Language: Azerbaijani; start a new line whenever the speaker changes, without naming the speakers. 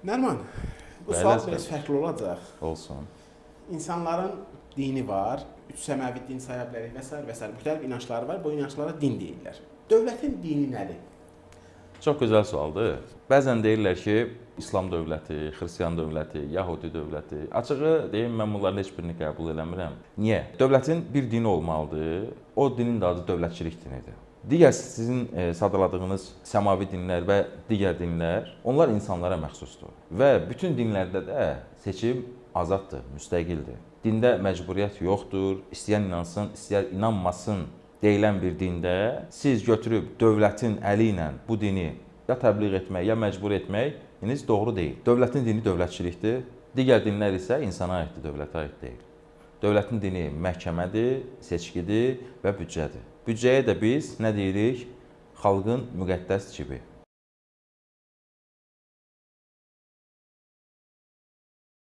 Nərman, bu
Bəli,
sual
Əsgər.
biraz fərqli olacaq.
Olsun.
İnsanların dini var, üç səməvi din saya bilərik və s. və s. Müxtəlif inancları var, bu inanclara din deyirlər. Dövlətin dini nədir?
Çox gözəl sualdır. Bəzən deyirlər ki, İslam dövləti, Xristian dövləti, Yahudi dövləti. Açığı deyim, mən bunların heç birini qəbul eləmirəm. Niyə? Dövlətin bir dini olmalıdır. O dinin də adı dövlətçilik dinidir. Digər sizin sadaladığınız səmavi dinlər və digər dinlər, onlar insanlara məxsusdur. Və bütün dinlərdə də seçim azaddır, müstəqildir. Dində məcburiyyət yoxdur, istəyən inansın, istəyər inanmasın deyilən bir dində siz götürüb dövlətin əli ilə bu dini ya təbliğ etmək, ya məcbur etməyiniz doğru deyil. Dövlətin dini dövlətçilikdir, digər dinlər isə insana aiddir, dövlətə aid deyil. Dövlətin dini məhkəmədir, seçkidir və büdcədir. Büdcəyə də biz nə deyirik? Xalqın müqəddəs cibi.